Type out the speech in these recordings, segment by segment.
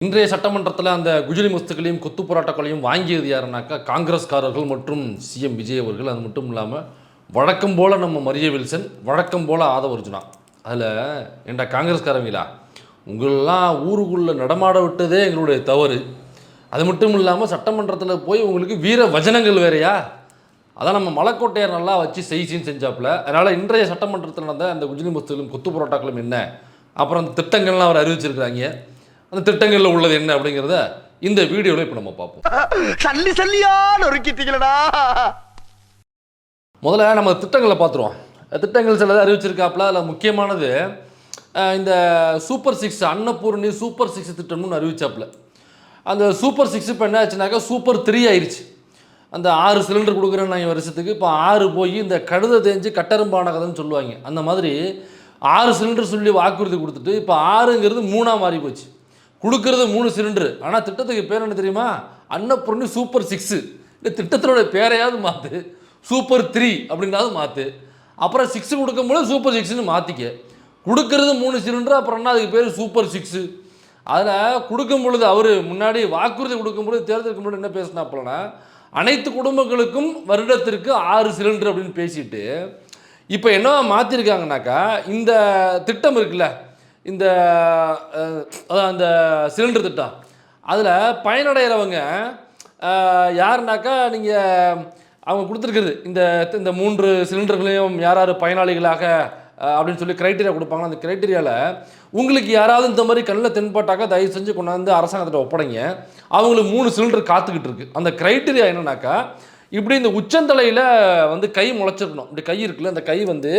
இன்றைய சட்டமன்றத்தில் அந்த குஜிலி மஸ்துக்களையும் கொத்து போராட்டங்களையும் வாங்கியது யாருன்னாக்கா காங்கிரஸ்காரர்கள் மற்றும் சிஎம் விஜய் அவர்கள். அது மட்டும் இல்லாமல் வழக்கம் போல் நம்ம மரிய வில்சன், வழக்கம் போல் ஆதவ அர்ஜுனா. அதில் என்ற காங்கிரஸ்காரங்களா உங்களெல்லாம் ஊருக்குள்ளே நடமாட விட்டதே எங்களுடைய தவறு. அது மட்டும் இல்லாமல் சட்டமன்றத்தில் போய் உங்களுக்கு வீர வஜனங்கள் வேறையா, அதான் நம்ம மலைக்கோட்டையார் நல்லா வச்சு செய்சின்னு செஞ்சாப்புல. அதனால் இன்றைய சட்டமன்றத்தில் நடந்த அந்த குஜிலி மஸ்துகளும் கொத்து போராட்டங்களும் என்ன, அப்புறம் அந்த திட்டங்கள்லாம் அவர் அறிவிச்சிருக்கிறாங்க, அந்த திட்டங்களில் உள்ளது என்ன அப்படிங்கிறத இந்த வீடியோவில் இப்போ நம்ம பார்ப்போம். சல்லி சல்லியா நொறுக்கிட்டீங்களடா. முதல்ல நம்ம திட்டங்களை பார்த்துருவோம். திட்டங்கள் சிலது அறிவிச்சிருக்காப்புல. அதில் முக்கியமானது இந்த சூப்பர் 6 அன்னபூர்ணி சூப்பர் 6 திட்டம்னு அறிவிச்சாப்புல. அந்த சூப்பர் 6 இப்போ என்ன ஆச்சுனாக்கா சூப்பர் 3 ஆயிடுச்சு. அந்த 6 சிலிண்டர் கொடுக்குறேன்னு நாங்கள் வருஷத்துக்கு இப்போ 6 போய் இந்த கழுதை தேஞ்சு கட்டரும்பான கதைன்னு சொல்லுவாங்க. அந்த மாதிரி 6 சிலிண்டர் சொல்லி வாக்குறுதி கொடுத்துட்டு இப்போ 6ங்கிறது 3ஆக மாறி போச்சு. கொடுக்கறது 3 சிலிண்டரு. ஆனால் திட்டத்துக்கு பேர் என்ன தெரியுமா? அன்னபூர்ணி சூப்பர் 6. இந்த திட்டத்தினுடைய பேரையாவது மாற்று, சூப்பர் 3 அப்படின்றாவது மாற்று. அப்புறம் 6 கொடுக்கும்போது சூப்பர் 6ன்னு மாற்றிக்க. கொடுக்கறது 3 சிலிண்டர், அப்புறம் என்ன அதுக்கு பேர் சூப்பர் 6. அதில் கொடுக்கும் பொழுது அவர் முன்னாடி வாக்குறுதி கொடுக்கும்பொழுது தேர்தலுக்கு முன்னாடி என்ன பேசினாப்பலனா, அனைத்து குடும்பங்களுக்கும் வருடத்திற்கு 6 சிலிண்டர் அப்படின்னு பேசிட்டு இப்போ என்ன மாற்றிருக்காங்கனாக்கா, இந்த திட்டம் இருக்குல்ல, இந்த அந்த சிலிண்டர் திட்டம், அதில் பயனடைகிறவங்க யாருனாக்கா நீங்கள் அவங்க கொடுத்துருக்குறது இந்த 3 சிலிண்டர்களையும் யார் யார் பயனாளிகளாக அப்படின்னு சொல்லி க்ரைட்டீரியா கொடுப்பாங்க. அந்த க்ரைட்டீரியாவில் உங்களுக்கு யாராவது இந்த மாதிரி கண்ணில் தென்பட்டாக்கா தயவு செஞ்சு கொண்டாந்து அரசாங்கத்திட்ட ஒப்படைங்க. அவங்களுக்கு 3 சிலிண்டர் காத்துக்கிட்டு இருக்கு. அந்த க்ரைட்டீரியா என்னன்னாக்கா, இப்படி இந்த உச்சந்தலையில் வந்து கை முளைச்சிருக்கணும். இப்படி கை இருக்குல்ல, அந்த கை வந்து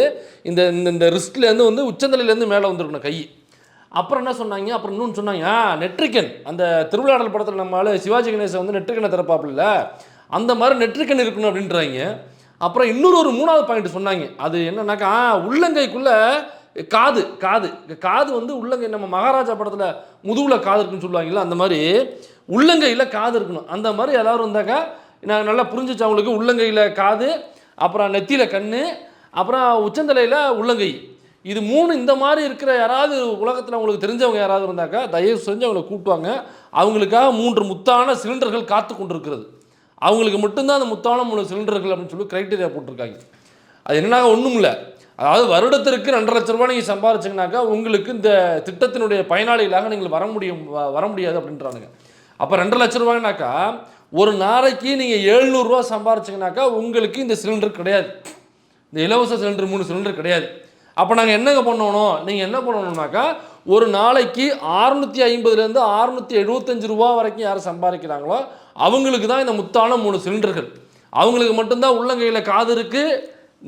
இந்த இந்த ரிஸ்ட்லேருந்து வந்து உச்சந்தலையிலேருந்து மேலே வந்துருக்கணும் கை. அப்புறம் என்ன சொன்னாங்க, அப்புறம் இன்னொன்று சொன்னாங்க, நெட்ரிக்கன். அந்த திருவிழாடல் படத்தில் நம்மளால சிவாஜி கணேசன் வந்து நெட்ரிக்கனை திறப்பாப்புல, அந்த மாதிரி நெட்ரிக்கன் இருக்கணும் அப்படின்றாங்க. அப்புறம் இன்னொரு 3வது பாயிண்ட் சொன்னாங்க. அது என்னன்னாக்கா, உள்ளங்கைக்குள்ளே காது காது காது வந்து உள்ளங்கை, நம்ம மகாராஜா படத்தில் முதுகில் காது இருக்குன்னு சொல்லுவாங்கல்ல, அந்த மாதிரி உள்ளங்கையில் காது இருக்கணும். அந்த மாதிரி எல்லாரும் இருந்தாக்கா நான் நல்லா புரிஞ்சிச்சு அவங்களுக்கு. உள்ளங்கையில் காது, அப்புறம் நெத்தியில் கண், அப்புறம் உச்சந்தலையில் உள்ளங்கை. இது 3 இந்த மாதிரி இருக்கிற யாராவது உலகத்தில் அவங்களுக்கு தெரிஞ்சவங்க யாராவது இருந்தாக்கா தயவு செஞ்சு அவங்களை கூப்பிட்டுவாங்க. அவங்களுக்காக 3 முத்தான சிலிண்டர்கள் காத்து கொண்டிருக்கிறது. அவங்களுக்கு மட்டும்தான் அந்த முத்தான 3 சிலிண்டர்கள் அப்படின்னு சொல்லி க்ரைட்டீரியா போட்டிருக்காங்க. அது என்னன்னா ஒன்றும் இல்லை, அதாவது வருடத்திற்கு 2.5 லட்ச ரூபா நீங்கள் சம்பாரிச்சிங்கனாக்கா உங்களுக்கு இந்த திட்டத்தினுடைய பயனாளிகளாக நீங்கள் வர முடியாது அப்படின்றானுங்க. அப்போ 2.5 லட்ச ரூபாய்னாக்கா ஒரு நாளைக்கு நீங்கள் 700 ரூபா சம்பாரிச்சிங்கனாக்கா உங்களுக்கு இந்த சிலிண்டர் கிடையாது, இந்த இலவச சிலிண்டர் 3 சிலிண்டர் கிடையாது. அப்போ நாங்கள் என்னங்க பண்ணணும், நீங்கள் என்ன பண்ணணும்னாக்கா ஒரு நாளைக்கு 650லேருந்து 675 ரூபா வரைக்கும் யார் சம்பாதிக்கிறாங்களோ அவங்களுக்கு தான் இந்த முத்தான 3 சிலிண்டர்கள். அவங்களுக்கு மட்டும்தான் உள்ளங்கையில் காது இருக்குது,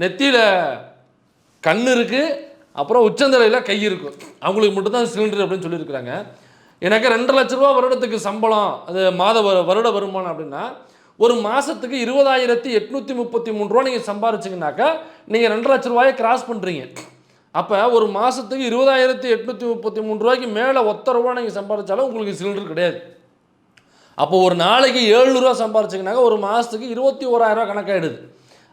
நெத்தியில் கண் இருக்குது, அப்புறம் உச்சந்தலையில் கை இருக்கும். அவங்களுக்கு மட்டும்தான் சிலிண்டர் அப்படின்னு சொல்லியிருக்கிறாங்க. எனக்கு 2.5 லட்ச ரூபா வருடத்துக்கு சம்பளம், அது வருட வருமானம் அப்படின்னா ஒரு மாதத்துக்கு 20,833 ரூபா நீங்கள் சம்பாரிச்சிங்கனாக்கா நீங்கள் 2 லட்ச ரூபாயை கிராஸ் பண்ணுறீங்க. அப்போ ஒரு மாதத்துக்கு 20,833 ரூபாய்க்கு மேலே ஒத்த ரூபா நீங்கள் சம்பாதிச்சாலும் உங்களுக்கு சிலிண்டர் கிடையாது. அப்போ ஒரு நாளைக்கு 700 ரூபா சம்பாரிச்சிங்கனாக்கா ஒரு மாதத்துக்கு 21,000 ரூபா கணக்காயிடுது.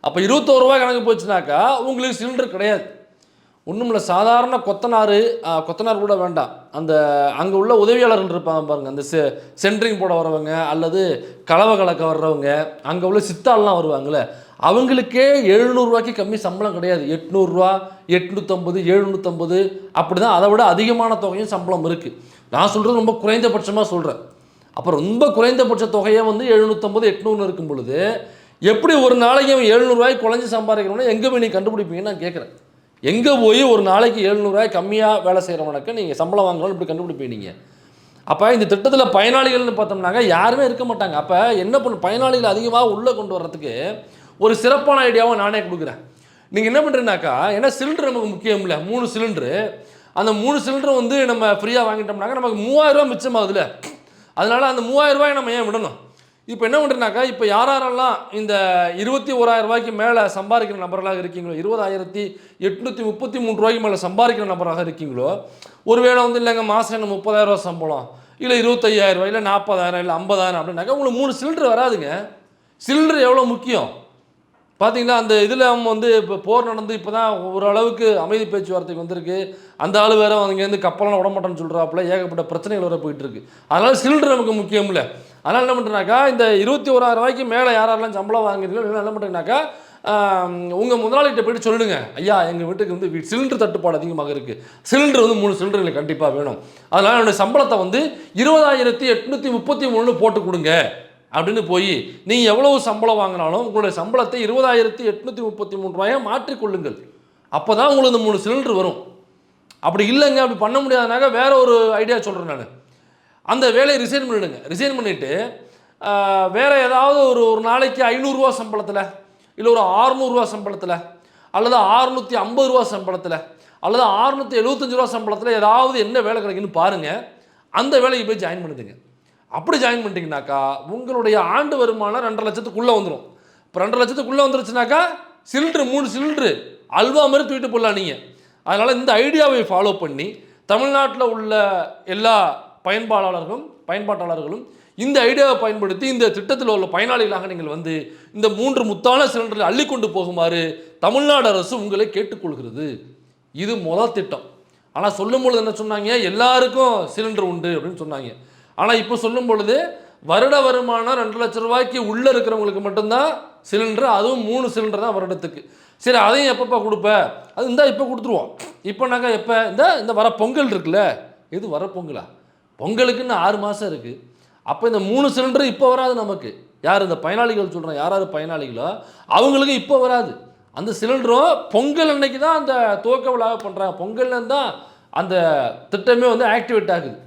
அப்போ 21 ரூபா கணக்கு போச்சுனாக்கா உங்களுக்கு சிலிண்டர் கிடையாது. ஒன்றும் இல்லை, சாதாரண கொத்தனார் கூட வேண்டாம், அந்த அங்கே உள்ள உதவியாளர்கள் இருப்பாங்க பாருங்கள், அந்த சென்ட்ரிங் போட வரவங்க அல்லது கலவை கலக்க வர்றவங்க, அங்கே உள்ள சித்தால்லாம் வருவாங்களே, அவங்களுக்கே 700 ரூபாய்க்கு கம்மி சம்பளம் கிடையாது. 800 ரூபா, 850, 750 அப்படி தான். அதை விட அதிகமான தொகையும் சம்பளம் இருக்குது. நான் சொல்கிறது ரொம்ப குறைந்தபட்சமாக சொல்கிறேன். அப்போ ரொம்ப குறைந்தபட்ச தொகையை வந்து 750, 800 இருக்கும் பொழுது எப்படி ஒரு நாளைக்கு 700 ரூபாய்க்கு குறைஞ்சி சம்பாதிக்கணும்னா எங்கே போய் நீ கண்டுபிடிப்பீங்கன்னு நான் கேட்குறேன். எங்கே போய் ஒரு நாளைக்கு 700 ரூபாய் கம்மியாக வேலை செய்கிறவனுக்கு நீங்கள் சம்பளம் வாங்கணும் இப்படி கண்டுபிடிப்பீங்க நீங்கள்? அப்போ இந்த திட்டத்தில் பயனாளிகள்னு பார்த்தோம்னாங்க யாருமே இருக்க மாட்டாங்க. அப்போ என்ன பண்ண, பயனாளிகள் அதிகமாக உள்ளே கொண்டு வர்றதுக்கு ஒரு சிறப்பான ஐடியாவை நானே கொடுக்குறேன். நீங்கள் என்ன பண்ணுறீங்கனாக்கா, ஏன்னா சிலிண்டர் நமக்கு முக்கியம் இல்லை, 3 சிலிண்டரு. அந்த 3 சிலிண்டர் வந்து நம்ம ஃப்ரீயாக வாங்கிட்டோம்னாக்கா நமக்கு 3000 ரூபா மிச்சமாகுதுல்ல. அதனால் அந்த 3000 ரூபாயை நம்ம ஏன் விடணும்? இப்போ என்ன பண்ணுறேனாக்கா, இப்போ யாரெல்லாம் இந்த 21,000 ரூபாய்க்கு மேலே சம்பாதிக்கிற நபர்களாக இருக்கீங்களோ, 20,833 ரூபாய்க்கு மேலே சம்பாதிக்கிற நபராக இருக்கீங்களோ, ஒருவேளை வந்து இல்லைங்க மாதம் என்ன 30,000 ரூபா சம்பளம், இல்லை 25,000 ரூபாய், இல்லை 40,000, இல்லை 50,000 அப்படின்னாக்கா உங்களுக்கு 3 சிலிண்டர் வராதுங்க. சிலிண்டர் எவ்வளோ முக்கியம்? பார்த்தீங்கன்னா அந்த இதில் அவங்க வந்து இப்போ போர் நடந்து இப்போ தான் ஓரளவுக்கு அமைதி பேச்சுவார்த்தைக்கு வந்திருக்கு. அந்த ஆள் வேறு அங்கேருந்து கப்பலாம் விடமாட்டேன்னு சொல்கிறாப்புல, ஏகப்பட்ட பிரச்சனைகள் வர போயிட்டுருக்கு. அதனால் சிலிண்டர் நமக்கு முக்கியம் இல்லை. அதனால் என்ன பண்ணுறேனாக்கா, இந்த 21,000 ரூபாய்க்கு மேலே யாரெல்லாம் சம்பளம் வாங்கிருக்கீங்களோ என்ன பண்ணுறீங்கனாக்கா, உங்கள் முதலாளிகிட்ட போய்ட்டு சொல்லிடுங்க, ஐயா எங்கள் வீட்டுக்கு வந்து சிலிண்டர் தட்டுப்பாடு அதிகமாக இருக்குது, சிலிண்டர் வந்து 3 சிலிண்டர் எங்களுக்கு கண்டிப்பாக வேணும், அதனால் என்னுடைய சம்பளத்தை வந்து 20,833 போட்டு கொடுங்க அப்படின்னு போய் நீங்கள் எவ்வளவு சம்பளம் வாங்கினாலும் உங்களுடைய சம்பளத்தை 20,833 ரூபாயை மாற்றிக்கொள்ளுங்கள். அப்போ தான் உங்களுக்கு இந்த 3 சிலிண்டர் வரும். அப்படி இல்லைங்க, அப்படி பண்ண முடியாதனாக்க வேற ஒரு ஐடியா சொல்கிறேன் நான். அந்த வேலையை ரிசைன் பண்ணிவிடுங்க. ரிசைன் பண்ணிவிட்டு வேறு ஏதாவது ஒரு நாளைக்கு 500 ரூபா சம்பளத்தில், இல்லை ஒரு 600 ரூபா சம்பளத்தில், அல்லது 650 ரூபா சம்பளத்தில், அல்லது 675 ரூபா சம்பளத்தில் ஏதாவது என்ன வேலை கிடைக்குன்னு பாருங்கள். அந்த வேலைக்கு போய் ஜாயின் பண்ணிடுங்க. அப்படி ஜாயின் பண்ணிட்டீங்கன்னாக்கா உங்களுடைய ஆண்டு வருமானம் 2.5 லட்சத்துக்குள்ளே வந்துடும். இப்போ 2.5 லட்சத்துக்குள்ளே வந்துருச்சுனாக்கா சிலிண்டரு 3 சிலிண்டரு அல்வா மாதிரி தூக்கிட்டு போடலாம் நீங்கள். அதனால் இந்த ஐடியாவை ஃபாலோ பண்ணி தமிழ்நாட்டில் உள்ள எல்லா பயன்பாட்டாளர்களும் இந்த ஐடியாவை பயன்படுத்தி இந்த திட்டத்தில் உள்ள பயனாளிகளாக நீங்கள் வந்து இந்த 3 முத்தான சிலிண்டரை அள்ளிக்கொண்டு போகுமாறு தமிழ்நாடு அரசு உங்களை கேட்டுக்கொள்கிறது. இது முதல் திட்டம். ஆனால் சொல்லும் பொழுது என்ன சொன்னாங்க, எல்லாருக்கும் சிலிண்டர் உண்டு அப்படின்னு சொன்னாங்க. ஆனால் இப்போ சொல்லும் பொழுது வருட வருமானம் 2 லட்சம் ரூபாய்க்கு உள்ளே இருக்கிறவங்களுக்கு மட்டும்தான் சிலிண்டர், அதுவும் 3 சிலிண்டர் தான் வருடத்துக்கு. சரி, அதையும் எப்பப்போ கொடுப்ப, அது இந்தா இப்போ கொடுத்துருவோம். இப்போனாக்கா எப்போ இந்த வர பொங்கல் இருக்குல்ல, இது வர பொங்கலா, பொங்கலுக்குன்னு 6 மாதம் இருக்குது. அப்போ இந்த 3 சிலிண்டர் இப்போ வராது நமக்கு. யார் இந்த பயனாளிகள் சொல்கிறோம், யாராவது பயனாளிகளோ அவங்களுக்கு இப்போ வராது. அந்த சிலிண்டரும் பொங்கல் அன்னைக்கு தான் அந்த துவக்க விழாவை பண்ணுறாங்க. பொங்கல்லேருந்து தான் அந்த திட்டமே வந்து ஆக்டிவேட் ஆகுது.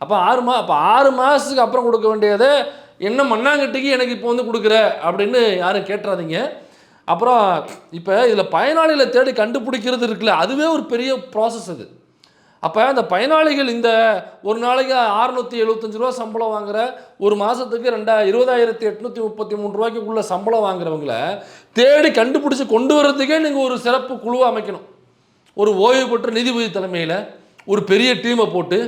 அப்போ 6 மாதத்துக்கு அப்புறம் கொடுக்க வேண்டியதை என்ன மண்ணாங்கட்டிக்கு எனக்கு இப்போ வந்து கொடுக்குற அப்படின்னு யாரும் கேட்டுறாதீங்க. அப்புறம் இப்போ இதில் பயனாளிகளை தேடி கண்டுபிடிக்கிறது இருக்குல்ல, அதுவே ஒரு பெரிய ப்ராசஸ் அது. அப்போ அந்த பயனாளிகள் இந்த ஒரு நாளைக்கு 675 ரூபா சம்பளம் வாங்குகிற, ஒரு மாதத்துக்கு 20,833 ரூபாய்க்குள்ள சம்பளம் வாங்குறவங்கள தேடி கண்டுபிடிச்சி கொண்டு வர்றதுக்கே நீங்கள் ஒரு சிறப்பு குழுவை அமைக்கணும். ஒரு ஓய்வு பெற்ற நீதிபதி தலைமையில் ஒரு பெரிய டீமை போட்டு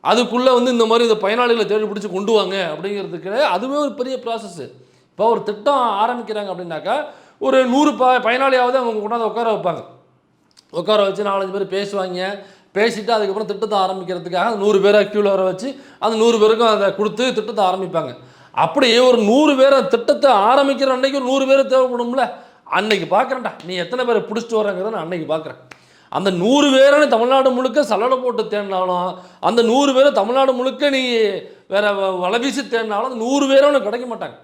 அதுக்குள்ளே வந்து இந்த மாதிரி இந்த பயனாளிகளை தேடி பிடிச்சி கொண்டு வாங்க அப்படிங்கிறதுக்கு அதுவே ஒரு பெரிய ப்ராசஸ்ஸு. இப்போ ஒரு திட்டம் ஆரம்பிக்கிறாங்க அப்படின்னாக்கா ஒரு 100 பயனாளியாவது அவங்க கொண்டாந்து உட்கார வைப்பாங்க. உட்கார வச்சு 4-5 பேர் பேசுவாங்க. பேசிவிட்டு அதுக்கப்புறம் திட்டத்தை ஆரம்பிக்கிறதுக்காக 100 பேரை க்யூவில் வர வச்சு அந்த 100 பேருக்கும் அதை கொடுத்து திட்டத்தை ஆரம்பிப்பாங்க. அப்படியே ஒரு 100 பேரை திட்டத்தை ஆரம்பிக்கிற அன்னைக்கு ஒரு 100 பேர் தேவைப்படும்ல, அன்னைக்கு பார்க்குறேன்டா நீ எத்தனை பேரை பிடிச்சிட்டு வராங்கிறத நான் அன்னைக்கு பார்க்குறேன். அந்த 100 பேரை தமிழ்நாடு முழுக்க சல்லடை போட்டு தேடினாலும், அந்த 100 பேரை தமிழ்நாடு முழுக்க நீ வேற வலை வீசி தேடினாலும் அந்த 100 பேரை உனக்கு கிடைக்க மாட்டாங்க.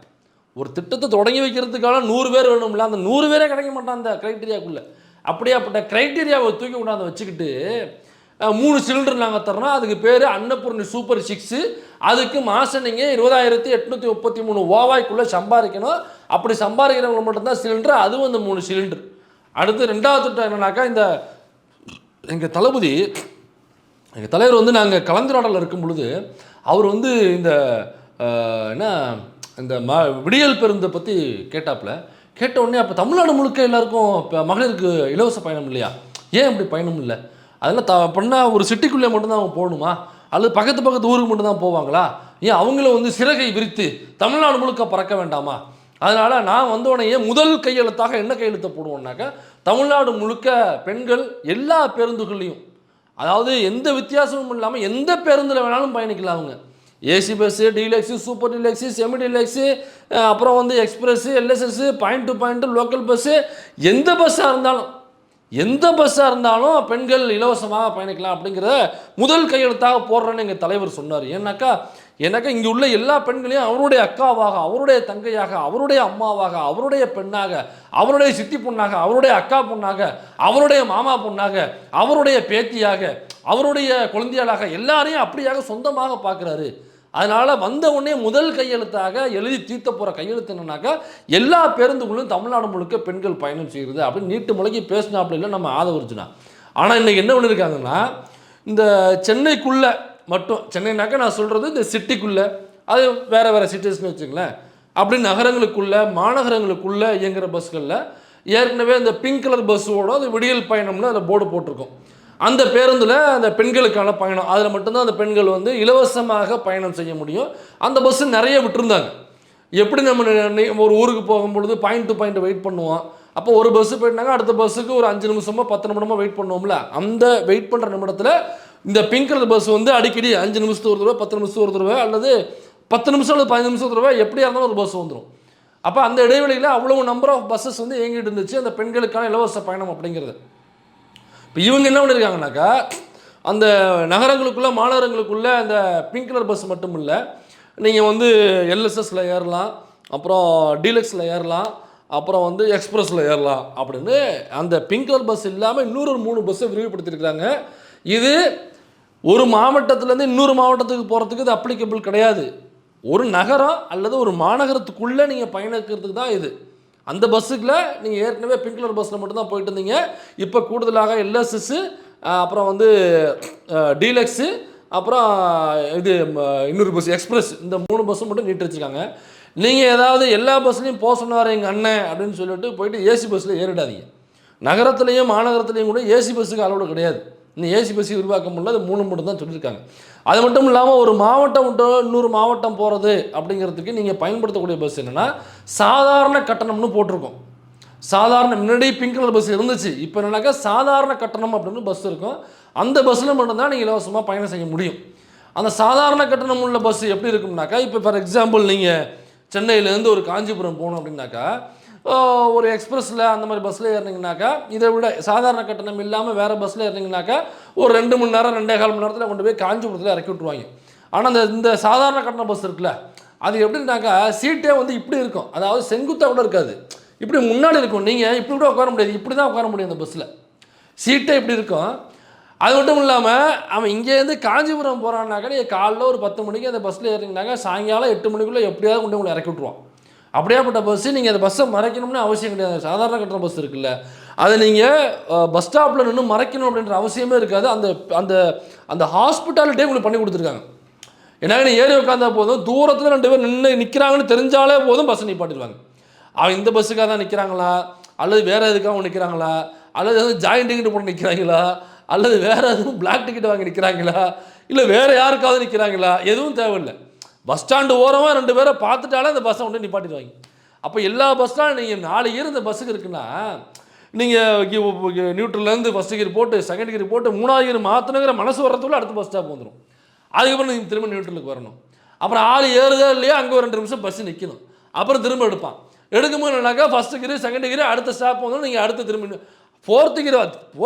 ஒரு திட்டத்தை தொடங்கி வைக்கிறதுக்கான 100 பேர் வேணும்ல, அந்த 100 பேரே கிடைக்க மாட்டான் அந்த க்ரைட்டீரியாவுக்குள்ளே. அப்படியாப்பட்ட க்ரைட்டீரியாவை தூக்கி கொண்டாந்து வச்சுக்கிட்டு 3 சிலிண்டர் நாங்கள் தரோம், அதுக்கு பேர் அன்னபூர்ணி சூப்பர் 6. அதுக்கு மாதம் நீங்கள் 20,833 ரூபாய்க்குள்ளே சம்பாதிக்கணும். அப்படி சம்பாதிக்கிறவங்க மட்டும்தான் சிலிண்டர், அதுவும் அந்த 3 சிலிண்டர். அடுத்து 2வது திட்டம் என்னன்னாக்கா, இந்த எங்கள் தளபதி எங்கள் தலைவர் வந்து நாங்கள் கலந்துரையாடல் இருக்கும் பொழுது அவர் வந்து இந்த என்ன இந்த விடியல் பேருந்தை பற்றி கேட்ட உடனே, அப்போ தமிழ்நாடு முழுக்க எல்லாருக்கும் இப்போ மகளிருக்கு இலவச பயணம் இல்லையா, ஏன் அப்படி பயணம் இல்லை, அதெல்லாம் பண்ணால் ஒரு சிட்டிக்குள்ளே மட்டும்தான் அவங்க போகணுமா, அல்லது பக்கத்து ஊருக்கு மட்டும்தான் போவாங்களா, ஏன் அவங்கள வந்து சிறகை விரித்து தமிழ்நாடு முழுக்க பறக்க வேண்டாமா, அதனால் நான் வந்தோடனே முதல் கையெழுத்தாக என்ன கையெழுத்தை போடுவோம்னாக்கா, தமிழ்நாடு முழுக்க பெண்கள் எல்லா பேருந்துகள்லையும், அதாவது எந்த வித்தியாசமும் இல்லாமல் எந்த பேருந்தில் வேணாலும் பயணிக்கலாம். அவங்க AC bus, deluxe, super deluxe, semi deluxe, அப்புறம் வந்து express, LSS, point to point, local bus, எந்த பஸ்ஸாக இருந்தாலும் பெண்கள் இலவசமாக பயணிக்கலாம் அப்படிங்கிறத முதல் கையெழுத்தாக போடுறேன்னு எங்கள் தலைவர் சொன்னார். ஏன்னாக்கா இங்கே உள்ள எல்லா பெண்களையும் அவருடைய அக்காவாக, அவருடைய தங்கையாக, அவருடைய அம்மாவாக, அவருடைய பெண்ணாக, அவருடைய சித்தி பொண்ணாக, அவருடைய அக்கா பொண்ணாக, அவருடைய மாமா பொண்ணாக, அவருடைய பேத்தியாக, அவருடைய குழந்தையாளாக எல்லாரையும் அப்படியாக சொந்தமாக பார்க்குறாரு. அதனால் வந்த உடனே முதல் கையெழுத்தாக எழுதி தீர்த்த போகிற கையெழுத்து என்னன்னாக்கா, எல்லா பேருந்துகளும் தமிழ்நாடு முழுக்க பெண்கள் பயணம் செய்கிறது அப்படின்னு நீட்டு முளைக்கி பேசினாப்புல இல்லை நம்ம ஆதவர்ஜுனா. ஆனால் இன்றைக்கி என்ன பண்ணியிருக்காங்கன்னா, இந்த சென்னைக்குள்ளே மட்டும், சென்னைனாக்கா நான் சொல்கிறது இந்த சிட்டிக்குள்ளே, அது வேறு சிட்டிஸ்னு வச்சுங்களேன், அப்படி நகரங்களுக்குள்ளே மாநகரங்களுக்குள்ளே இயங்குகிற பஸ்களில் ஏற்கனவே இந்த பிங்க் கலர் பஸ்ஸோட அது விடியல் பயணம்னு அதில் போர்டு போட்டிருக்கோம். அந்த பேருந்தில் அந்த பெண்களுக்கான பயணம், அதில் மட்டும்தான் அந்த பெண்கள் வந்து இலவசமாக பயணம் செய்ய முடியும். அந்த பஸ்ஸு நிறைய விட்டுருந்தாங்க. எப்படி நம்ம ஒரு ஊருக்கு போகும்பொழுது பாயிண்ட் டு பாயிண்ட் வெயிட் பண்ணுவோம், அப்போ ஒரு பஸ் போயிட்டாங்க, அடுத்த பஸ்ஸுக்கு ஒரு 5 நிமிஷமோ 10 நிமிடமோ வெயிட் பண்ணுவோம்ல, அந்த வெயிட் பண்ணுற நிமிடத்தில் இந்த பிங்க் கலர் பஸ் வந்து அடிக்கடி 5 நிமிஷத்துக்கு ஒரு தடவை, 10 நிமிஷத்துக்கு ஒரு தடவை, அல்லது 10 நிமிஷம் அல்லது 15 நிமிஷத்துக்கு ஒரு தடவை எப்படியா இருந்தாலும் ஒரு பஸ் வந்துடும். அப்போ அந்த இடைவெளியில் அவ்வளவு நம்பர் ஆஃப் பஸ்ஸஸ் வந்து இயங்கிட்டு இருந்துச்சு அந்த பெண்களுக்கான இலவச பயணம் அப்படிங்கிறது. இப்போ இவங்க என்ன பண்ணியிருக்காங்கனாக்கா, அந்த நகரங்களுக்குள்ளே மாநகரங்களுக்குள்ளே அந்த பிங்க் கலர் பஸ் மட்டும் இல்லை, நீங்கள் வந்து எல்எஸ்எஸில் ஏறலாம், அப்புறம் டீலக்ஸில் ஏறலாம், அப்புறம் வந்து எக்ஸ்பிரஸில் ஏறலாம் அப்படின்னு அந்த பிங்க் கலர் பஸ் இல்லாமல் இன்னொரு 3 பஸ்ஸை விரிவுபடுத்தியிருக்கிறாங்க. இது ஒரு மாவட்டத்துலேருந்து இன்னொரு மாவட்டத்துக்கு போகிறதுக்கு இது அப்ளிகபிள் கிடையாது. ஒரு நகரம் அல்லது ஒரு மாநகரத்துக்குள்ளே நீங்கள் பயணிக்கிறதுக்கு தான் இது. அந்த பஸ்ஸுக்குள்ள நீங்கள் ஏற்கனவே பிங்க் கலர் பஸ்ஸில் மட்டும்தான் போயிட்டு இருந்தீங்க. இப்போ கூடுதலாக எல்எஸ்எஸ்ஸு, அப்புறம் வந்து டீலக்ஸு, அப்புறம் இது இன்னொரு பஸ் எக்ஸ்பிரஸ், இந்த 3 பஸ்ஸும் மட்டும் நீட்டு வச்சுருக்காங்க. நீங்கள் ஏதாவது எல்லா பஸ்லையும் போக சொன்னார் எங்கள் அண்ணன் அப்படின்னு சொல்லிட்டு போயிட்டு ஏசி பஸ்ஸில் ஏறிடாதீங்க. நகரத்துலேயும் மாநகரத்துலேயும் கூட ஏசி பஸ்ஸுக்கு அளவோடு கிடையாது. இன்னும் ஏசி பஸ் விரிவாக்க முடியல, அது 3 மட்டும் தான் சொல்லியிருக்காங்க. அது மட்டும் இல்லாமல் ஒரு மாவட்டம் விட்டு இன்னொரு மாவட்டம் போகிறது அப்படிங்கிறதுக்கு நீங்கள் பயன்படுத்தக்கூடிய பஸ் என்னென்னா சாதாரண கட்டணம்னு போட்டிருக்கோம். சாதாரண முன்னாடி பிங்க் கலர் பஸ் இருந்துச்சு, இப்போ என்னன்னாக்கா சாதாரண கட்டணம் அப்படின்னு பஸ் இருக்கும். அந்த பஸ்ஸில் மட்டும்தான் நீங்கள் இலவசமாக பயணம் செய்ய முடியும். அந்த சாதாரண கட்டணம் உள்ள பஸ் எப்படி இருக்கும்னாக்கா, இப்போ ஃபார் எக்ஸாம்பிள் நீங்கள் சென்னையிலேருந்து ஒரு காஞ்சிபுரம் போகணும் அப்படின்னாக்கா, ஒரு எக்ஸ்பிரஸில் அந்த மாதிரி பஸ்ஸில் ஏறினீங்கனாக்கா, இதை விட சாதாரண கட்டணம் இல்லாமல் வேறு பஸ்ஸில் ஏறினீங்கனாக்கா ஒரு 2 மணி நேரம் 2.25 மணி நேரத்தில் கொண்டு போய் காஞ்சிபுரத்தில் இறக்கி விட்ருவாங்க. ஆனால் இந்த சாதாரண கட்டண பஸ் இருக்குல்ல, அது எப்படின்னாக்கா சீட்டே வந்து இப்படி இருக்கும், அதாவது செங்குத்தாக கூட இருக்காது, இப்படி முன்னாடி இருக்கும். நீங்கள் இப்படி கூட உட்கார முடியாது, இப்படி தான் உட்கார முடியும் அந்த பஸ்ஸில், சீட்டே இப்படி இருக்கும். அது மட்டும் இல்லாமல் அவன் இங்கேருந்து காஞ்சிபுரம் போகிறான்னாக்கா நீங்கள் காலைல ஒரு 10 மணிக்கு அந்த பஸ்ஸில் ஏறினீங்கனாக்கா சாயங்காலம் 8 மணிக்குள்ளே எப்படியாவது கொண்டு உங்களை இறக்கி விட்ருவான். அப்படியாப்பட்ட பஸ்ஸு நீங்கள் அந்த பஸ்ஸை மறைக்கணும்னு அவசியம் கிடையாது. சாதாரண கட்டண பஸ் இருக்குல்ல, அதை நீங்கள் பஸ் ஸ்டாப்பில் நின்று மறைக்கணும் அப்படின்ற அவசியமே இருக்காது. அந்த அந்த அந்த ஹாஸ்பிட்டாலிட்டியே உங்களுக்கு பண்ணி கொடுத்துருக்காங்க. ஏன்னா நீ ஏறி உட்காந்தா போதும், தூரத்தில் 2 பேர் நிற்கிறாங்கன்னு தெரிஞ்சாலே போதும் பஸ்ஸை நிப்பாட்டிடுவாங்க. அவன் இந்த பஸ்ஸுக்காக தான் நிற்கிறாங்களா, அல்லது வேறு எதுக்காக நிற்கிறாங்களா, அல்லது எதுவும் ஜாயிண்ட் டிக்கெட் போட்டு நிற்கிறாங்களா, அல்லது வேறு எதுவும் பிளாக் டிக்கெட் வாங்கி நிற்கிறாங்களா, இல்லை வேறு யாருக்காவது நிற்கிறாங்களா, எதுவும் தேவையில்லை. பஸ் ஸ்டாண்டு ஓரமாக 2 பேரை பார்த்துட்டாலே அந்த பஸ்ஸை கொண்டு நிப்பாட்டிடுவாங்க. அப்போ எல்லா பஸ் ஸ்டாண்ட் நீங்கள் 4 கியர் இந்த பஸ்ஸுக்கு இருக்குன்னா, நீங்கள் நியூட்ரல்லேருந்து ஃபஸ்ட்டு கியர் போட்டு செகண்ட் கியர் போட்டு 3வது கியர் மாற்றணுங்கிற மனசு வர்றதுக்குள்ள அடுத்த பஸ் ஸ்டாப் வந்துடும். அதுக்கப்புறம் நீங்கள் திரும்ப நியூட்ரலுக்கு வரணும். அப்புறம் ஆள் ஏறுதா இல்லையா அங்கே ஒரு 2 நிமிஷம் பஸ்ஸு நிற்கணும். அப்புறம் திரும்ப எடுப்பான். எடுக்கும்போது என்னன்னாக்கா ஃபஸ்ட்டு கியர் செகண்ட் கியர் அடுத்த ஸ்டாப் வந்துடும். நீங்கள் அடுத்த திரும்ப 4th கியர்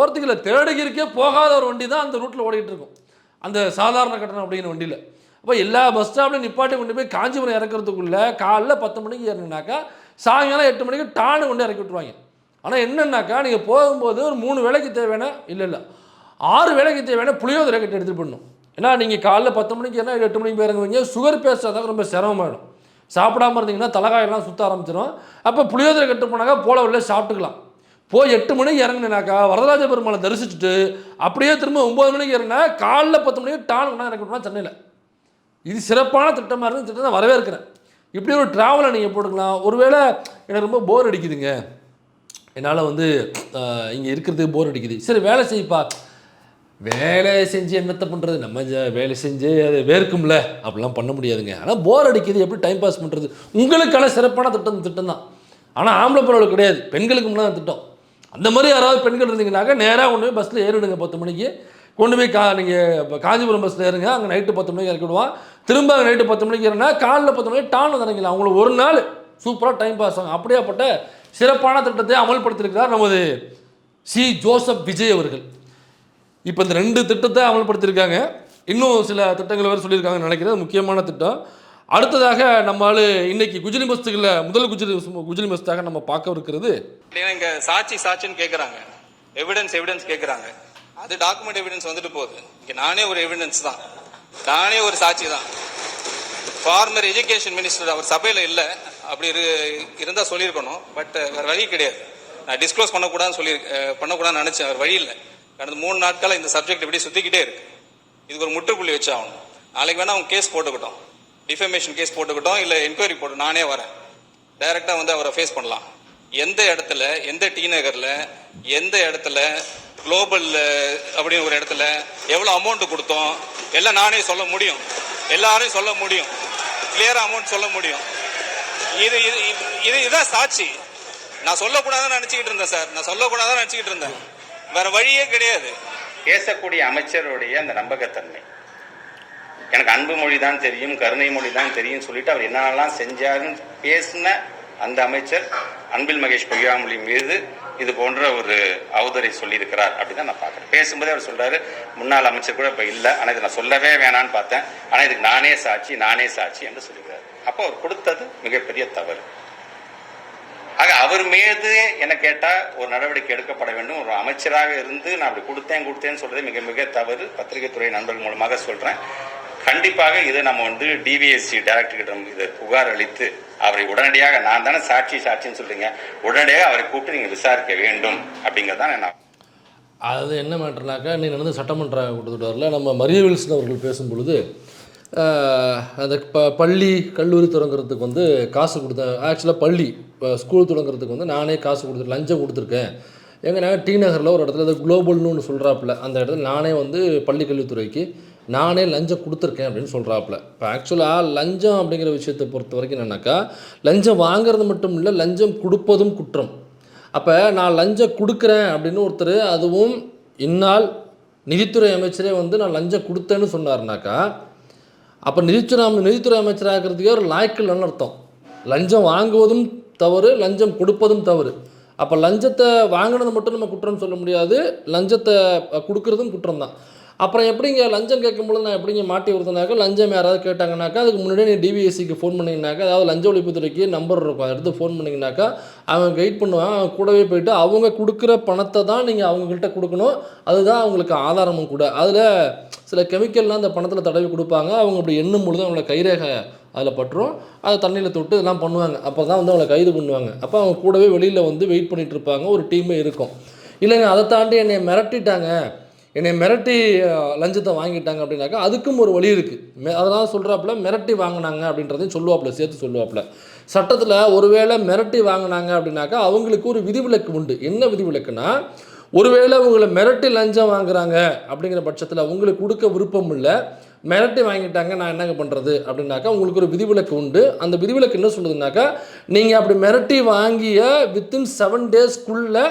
3rd கியருக்கே போகாத ஒரு வண்டி தான் அந்த ரூட்டில் ஓடிக்கிட்டு இருக்கும், அந்த சாதாரண கட்டணம் அப்படிங்கிற வண்டியில். அப்போ எல்லா பஸ் ஸ்டாப்லையும் நிப்பாட்டி கொண்டு போய் காஞ்சிபுரம் இறக்கிறதுக்குள்ளே காலைல 10 மணிக்கு ஏறினாக்கா சாயங்காலம் 8 மணிக்கு டானு கொண்டு இறக்கி விட்ருவாங்க. ஆனால் என்னன்னாக்கா நீங்கள் போகும்போது ஒரு 3 வேளைக்கு தேவையான இல்லை 6 வேளைக்கு தேவையான புளியோதரை கட்டி எடுத்துகிட்டு போடணும். ஏன்னா நீங்கள் காலைல 10 மணிக்கு ஏன்னா 8 மணிக்கு இறங்குவீங்க, சுகர் பேஸ்ட் தான் ரொம்ப சிரமமாயிடும். சாப்பிடாமல் இருந்தீங்கன்னா தலைகாயெல்லாம் சுற்ற ஆரம்பிச்சிடும். அப்போ புளியோதரை கட்டு போனாக்கா போல உள்ள சாப்பிட்டுக்கலாம். போய் 8 மணிக்கு இறங்கினாக்கா வரதராஜ பெருமாளை தரிசிச்சுட்டு அப்படியே திரும்ப 9 மணிக்கு இறங்கினா காலைல 10 மணிக்கு டானு கொண்டா இறக்கி விட்ருவாங்க சென்னையில். இது சிறப்பான திட்டமாக இருக்குது, திட்டத்தை வரவேற்கிறேன். இப்படி ஒரு ட்ராவலை நீங்கள் போட்டுக்கலாம். ஒருவேளை எனக்கு ரொம்ப போர் அடிக்குதுங்க, என்னால் வந்து இங்கே இருக்கிறதுக்கு போர் அடிக்குது, சரி வேலை செய்ப்பா, வேலை செஞ்சு என்னத்தை பண்ணுறது, நம்ம வேலை செஞ்சு அது வேர்க்கும்ல, அப்படிலாம் பண்ண முடியாதுங்க. ஆனால் போர் அடிக்குது, எப்படி டைம் பாஸ் பண்ணுறது? உங்களுக்கான சிறப்பான திட்டம் தான். ஆனால் ஆம்பளை பிள்ளைகளுக்கு கிடையாது, பெண்களுக்கு முன்னாடி திட்டம். அந்த மாதிரி யாராவது பெண்கள் இருந்தீங்கன்னாக்கா நேராக கொண்டு போய் பஸ்ஸில் ஏறிடுங்க. 10 மணிக்கு கொண்டு போய் நீங்கள் இப்போ காஞ்சிபுரம் பஸ்ஸில் ஏறுங்க, அங்கே நைட்டு 10 மணிக்கு இறக்கி விடுவான். திரும்ப அங்கே நைட்டு 10 மணிக்கு ஏறினா காலைல 10 மணிக்கு டான்னு இறங்கிக்கலாம். அவங்களுக்கு ஒரு நாள் சூப்பராக டைம் பாஸ் ஆகும். அப்படியாப்பட்ட சிறப்பான திட்டத்தை அமல்படுத்தியிருக்கிறார் நமது சி. ஜோசப் விஜய் அவர்கள். இப்போ இந்த 2 திட்டத்தை அமல்படுத்தியிருக்காங்க. இன்னும் சில திட்டங்கள் வேறு சொல்லியிருக்காங்கன்னு நினைக்கிறேன். முக்கியமான திட்டம். அடுத்ததாக நம்மளால் இன்னைக்கு குஜிலி மஸ்துகளில் முதல் குஜிலி மஸ்தாக நம்ம பார்க்க இருக்கிறது, இங்கே சாட்சின்னு கேட்குறாங்க, எவிடன்ஸ் கேட்குறாங்க. அது டாக்குமெண்ட் எவிடன்ஸ் வந்துட்டு போகுது. இங்கே நானே ஒரு எவிடன்ஸ் தான், நானே ஒரு சாட்சி தான். ஃபார்மர் எஜுகேஷன் மினிஸ்டர் அவர் சபையில் இல்லை, அப்படி இருந்தால் சொல்லியிருக்கணும். பட் வேறு வழி கிடையாது. நான் டிஸ்க்ளோஸ் பண்ணக்கூடாதுன்னு நினச்சேன், வேறு வழி இல்லை. கடந்த 3 நாட்களாக இந்த சப்ஜெக்ட் இப்படி சுற்றிக்கிட்டே இருக்கு. இதுக்கு ஒரு முற்றுப்புள்ளி வச்சு ஆகணும். நாளைக்கு வேணா அவங்க கேஸ் போட்டுக்கிட்டோம், டிஃபமேஷன் கேஸ் போட்டுக்கிட்டோம், இல்லை என்கொயரி போட்டு நானே வரேன், டைரெக்டாக வந்து அவரை ஃபேஸ் பண்ணலாம். எந்த இடத்துல, எந்த டி நகரில், எந்த இடத்துல, குளோபல் அப்படின்னு ஒரு இடத்துல எவ்வளோ அமௌண்ட் கொடுத்தோம் எல்லாம் நானே சொல்ல முடியும், எல்லாரையும் சொல்ல முடியும், கிளியராக அமௌண்ட் சொல்ல முடியும். இதுதான் சாட்சி. நான் சொல்லக்கூடாதுன்னு நினைச்சுக்கிட்டு இருந்தேன் சார், நான் சொல்லக்கூடாதுன்னு நினைச்சுக்கிட்டு இருந்தேன், வேற வழியே கிடையாது. பேசக்கூடிய அமைச்சருடைய அந்த நம்பகத்தன்மை, எனக்கு அன்பு மொழி தான் தெரியும், கருணை மொழி தான் தெரியும் சொல்லிட்டு அவர் என்னென்னலாம் செஞ்சாருன்னு பேசின அந்த அமைச்சர் அன்பில் மகேஷ் பொய்யாமொழி மீது இது போன்ற ஒரு அவதூறை சொல்லியிருக்கிறார் அப்படின்னு தான் நான் பார்க்குறேன். பேசும்போதே அவர் சொல்றாரு, முன்னாள் அமைச்சர் கூட இப்போ இல்லை, ஆனால் இதை நான் சொல்லவே வேணான்னு பார்த்தேன், ஆனால் இதுக்கு நானே சாட்சி என்று சொல்லியிருக்கிறார். அப்போ அவர் கொடுத்தது மிகப்பெரிய தவறு. ஆக அவர் மீது என்ன கேட்டா ஒரு நடவடிக்கை எடுக்கப்பட வேண்டும். ஒரு அமைச்சராக இருந்து நான் அப்படி கொடுத்தேன்னு சொல்றது மிக மிக தவறு. பத்திரிகை துறை நண்பர்கள் மூலமாக சொல்றேன். கண்டிப்பாக இதை நம்ம டிவிஎஸ்சி டைரக்டரிடம் இதை புகார் அளித்து அவரை உடனடியாக, நான் தானே சாட்சின்னு சொல்றீங்க, உடனடியாக அவரை கூப்பிட்டு நீங்க விசாரிக்க வேண்டும் அப்படிங்கிறதான் நான். அது என்ன மேட்டர்னாக்கா, நீ நடந்து சட்டமன்ற கூட்டத்தொடரில் நம்ம மரிய வில்சன் அவர்கள் பேசும்பொழுது அந்த பள்ளி கல்லூரி தொடங்குறதுக்கு காசு கொடுத்தேன். ஆக்சுவலாக ஸ்கூல் தொடங்குறதுக்கு நானே காசு கொடுத்துருக்கேன், லஞ்சம் கொடுத்துருக்கேன். நாங்கள் டி நகரில் ஒரு இடத்துல குளோபல்னு ஒன்று சொல்கிறாப்புல, அந்த இடத்துல நானே பள்ளி கல்வித்துறைக்கு நானே லஞ்சம் கொடுத்துருக்கேன் அப்படின்னு சொல்கிறாப்புல. இப்போ ஆக்சுவலாக லஞ்சம் அப்படிங்கிற விஷயத்தை பொறுத்த வரைக்கும் என்னென்னாக்கா, லஞ்சம் வாங்கிறது மட்டும் இல்லை, லஞ்சம் கொடுப்பதும் குற்றம். அப்போ நான் லஞ்சம் கொடுக்குறேன் அப்படின்னு ஒருத்தர், அதுவும் இந்நாள் நிதித்துறை அமைச்சரே நான் லஞ்சம் கொடுத்தேன்னு சொன்னார்னாக்கா, அப்போ நிதித்துறை அமைச்சராகிறதுக்கே ஒரு லாய்க்கு இல்லைன்னு அர்த்தம். லஞ்சம் வாங்குவதும் தவறு, லஞ்சம் கொடுப்பதும் தவறு. அப்போ லஞ்சத்தை வாங்கினது மட்டும் நம்ம குற்றம் சொல்ல முடியாது, லஞ்சத்தை கொடுக்குறதும் குற்றம் தான். அப்புறம் எப்படிங்க லஞ்சம் கேட்கும்போது நான் எப்படிங்க மாட்டி வருதுனாக்கா, லஞ்சம் யாராவது கேட்டாங்கனாக்கா அதுக்கு முன்னாடியே நீ டிவிஎஸ்சிக்கு ஃபோன் பண்ணிங்கனாக்கா, அதாவது லஞ்ச ஒழிப்புத்துறைக்கு நம்பர் இருக்கும், அதை எடுத்து ஃபோன் பண்ணிங்கனாக்கா அவன் கைட் பண்ணுவான். அவன் கூடவே போயிட்டு அவங்க கொடுக்குற பணத்தை தான் நீங்கள் அவங்கக்கிட்ட கொடுக்கணும், அதுதான் அவங்களுக்கு ஆதாரமும் கூட. அதில் சில கெமிக்கல்லாம் அந்த பணத்தில் தடவி கொடுப்பாங்க. அவங்க அப்படி எண்ணும் பொழுது அவங்கள கைரேகை அதில் பட்டுரும், அதை தண்ணியில் தொட்டு இதெல்லாம் பண்ணுவாங்க. அப்போ தான் அவங்கள கைது பண்ணுவாங்க. அப்போ அவங்க கூடவே வெளியில் வெயிட் பண்ணிகிட்டு இருப்பாங்க, ஒரு டீமே இருக்கும். இல்லைங்க அதை தாண்டி என்னை மிரட்டிட்டாங்க, என்னை மிரட்டி லஞ்சத்தை வாங்கிட்டாங்க அப்படின்னாக்கா அதுக்கும் ஒரு வழி இருக்குது. அதெல்லாம் சொல்கிறாப்புல மிரட்டி வாங்கினாங்க அப்படின்றதையும் சொல்லுவாப்புல, சேர்த்து சொல்லுவாப்புல. சட்டத்தில் ஒருவேளை மிரட்டி வாங்கினாங்க அப்படின்னாக்கா அவங்களுக்கு ஒரு விதிவிலக்கு உண்டு. என்ன விதிவிலக்குன்னா, ஒருவேளை உங்களை மிரட்டி லஞ்சம் வாங்குறாங்க அப்படிங்கிற பட்சத்தில் உங்களுக்கு கொடுக்க விருப்பம் இல்லை, மிரட்டி வாங்கிட்டாங்க, நான் என்னங்க பண்ணுறது அப்படின்னாக்கா உங்களுக்கு ஒரு விதிவிலக்கு உண்டு. அந்த விதிவிலக்கு என்ன சொல்லுதுனாக்கா, நீங்கள் அப்படி மிரட்டி வாங்கிய வித்தின் 7 டேஸ்க்குள்ளே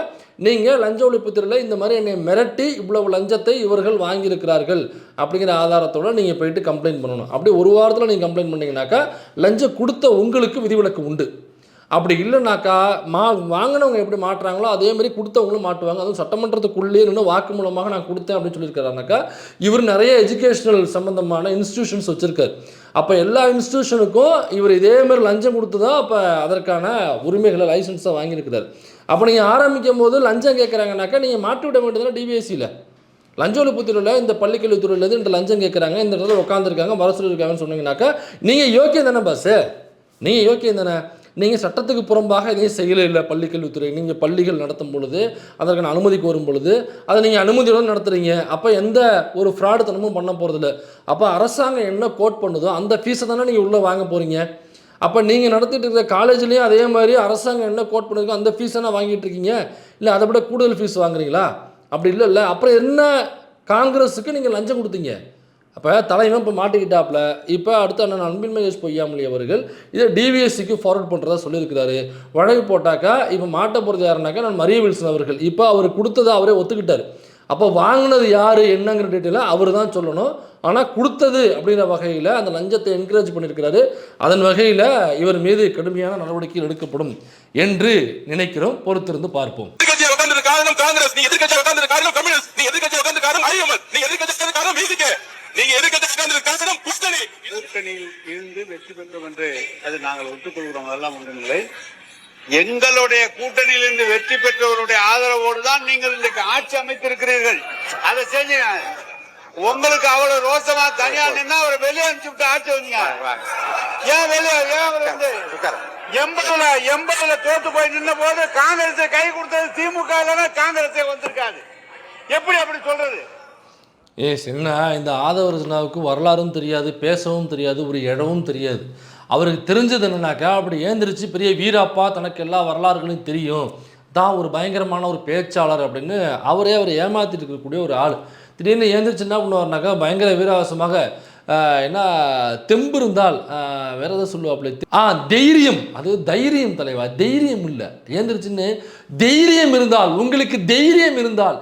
நீங்கள் லஞ்ச ஒழிப்புத்துறையில் இந்த மாதிரி என்னை மிரட்டி இவ்வளவு லஞ்சத்தை இவர்கள் வாங்கியிருக்கிறார்கள் அப்படிங்கிற ஆதாரத்தோடு நீங்கள் போயிட்டு கம்ப்ளைண்ட் பண்ணணும். அப்படி ஒரு வாரத்தில் நீங்கள் கம்ப்ளைண்ட் பண்ணிங்கனாக்கா லஞ்சம் கொடுத்த உங்களுக்கு விதிவிலக்கு உண்டு. அப்படி இல்லைனாக்கா வாங்கினவங்க எப்படி மாட்டுறாங்களோ அதே மாதிரி கொடுத்தவங்களும் மாட்டுவாங்க. அதுவும் சட்டமன்றத்துக்குள்ளே நின்று வாக்கு மூலமாக நான் கொடுத்தேன் அப்படின்னு சொல்லியிருக்கிறாருனாக்கா, இவர் நிறைய எஜுகேஷனல் சம்மந்தமான இன்ஸ்டிடியூஷன்ஸ் வச்சுருக்காரு. அப்போ எல்லா இன்ஸ்டிடியூஷனுக்கும் இவர் இதேமாதிரி லஞ்சம் கொடுத்து தான் அப்போ அதற்கான உரிமைகளை லைசன்ஸை வாங்கியிருக்கிறார். அப்போ நீங்கள் ஆரம்பிக்கும் போது லஞ்சம் கேட்குறாங்கனாக்கா நீங்கள் மாட்டி விட வேண்டியதுனா டிவிஎஸ்சியில் லஞ்ச ஒழிப்புத்துறையில் இந்த பள்ளிக்கல்வித்துறையிலேருந்து இந்த லஞ்சம் கேட்குறாங்க, இந்த இடத்துல உட்காந்துருக்காங்க, வர சொல்லியிருக்காங்கன்னு சொன்னீங்கன்னாக்கா நீங்கள் யோக்கியம் தானே பாஸ், நீங்கள் யோக்கியம் தானே. நீங்கள் சட்டத்துக்கு புறம்பாக எதையும் செய்யலை இல்லை. பள்ளிக்கல்வித்துறை நீங்கள் பள்ளிகள் நடத்தும் பொழுது அதற்கான அனுமதி கோரும் பொழுது அதை நீங்கள் அனுமதியுடன் நடத்துகிறீங்க. அப்போ எந்த ஒரு ஃப்ராடுத்தனமும் பண்ண போகிறதில்ல. அப்போ அரசாங்கம் என்ன கோட் பண்ணுதோ அந்த ஃபீஸை தானே நீங்கள் உள்ளே வாங்க போகிறீங்க. அப்போ நீங்கள் நடத்திட்டு இருக்கிற காலேஜ்லேயும் அதே மாதிரி அரசாங்கம் என்ன கோட் பண்ணிருக்கோ அந்த ஃபீஸ் தானே வாங்கிட்டு இருக்கீங்க, இல்லை அதை விட கூடுதல் ஃபீஸ் வாங்குறீங்களா? அப்படி இல்லை. அப்புறம் என்ன காங்கிரஸுக்கு நீங்கள் லஞ்சம் கொடுத்தீங்க? அப்போ தலைவன் இப்போ மாட்டிக்கிட்டாப்புல. இப்போ அடுத்த அண்ணன் அன்பில் மகேஷ் பொய்யாமொழி அவர்கள் இதை டிவிஎஸ்சிக்கு ஃபார்வர்ட் பண்ணுறதா சொல்லியிருக்கிறாரு. வழக்கு போட்டாக்கா இப்போ மாட்ட போகிறது யாருனாக்கா நான் மரிய வில்சன் அவர்கள். இப்போ அவர் கொடுத்ததை அவரே ஒத்துக்கிட்டார். அப்போ வாங்கினது யார் என்னங்கிற டீட்டெயிலாக அவர் தான் சொல்லணும். ஆனால் கொடுத்தது அப்படிங்கிற வகையில் அந்த லஞ்சத்தை என்கரேஜ் பண்ணியிருக்கிறாரு. அதன் வகையில் இவர் மீது கடுமையான நடவடிக்கைகள் எடுக்கப்படும் என்று நினைக்கிறோம். பொறுத்திருந்து பார்ப்போம். கூட்டணியில் இருந்து வெற்றி பெற்றோம் என்று அது நாங்கள் ஒத்துக்கொள்கிறோம், அதெல்லாம் ஒன்றுமில்லை. எங்களுடைய கூட்டணியில் இருந்து வெற்றி பெற்றவருடைய ஆதரவோடு தான் நீங்கள் இன்றைக்கு ஆட்சி அமைத்திருக்கிறீர்கள். அதை செஞ்சு உங்களுக்கு அவ்வளவு ரோசமா தனியா நின்னா அவரை வெளியே அனுப்பிச்சு விட்டு ஆட்சி வந்தீங்க. ஏன் வெளியே, ஏன் வந்து 80ல தோத்து போய் நின்ன போது காங்கிரஸை கை கொடுத்தது திமுக, காங்கிரஸே வந்திருக்காது. எப்படி அப்படி சொல்றது? என்ன இந்த ஆதவர்ஜனாவுக்கு வரலாறும் தெரியாது, பேசவும் தெரியாது, ஒரு இடமும் தெரியாது. அவருக்கு தெரிஞ்சது என்னன்னாக்கா, அப்படி ஏந்திரிச்சு பெரிய வீராப்பா தனக்கு எல்லா வரலாறுகளையும் தெரியும், தான் ஒரு பயங்கரமான ஒரு பேச்சாளர் அப்படின்னு அவரை ஏமாற்றிட்டு இருக்கக்கூடிய ஒரு ஆள். திடீர்னு ஏந்திரிச்சு என்ன பண்ணுவார்னாக்கா பயங்கர வீராவசமாக என்ன தெம்பு இருந்தால் வேற எதாவது சொல்லுவாப்புல தைரியம், அது தைரியம் தலைவா, தைரியம் இல்லை ஏந்திரிச்சுன்னு தைரியம் இருந்தால், உங்களுக்கு தைரியம் இருந்தால்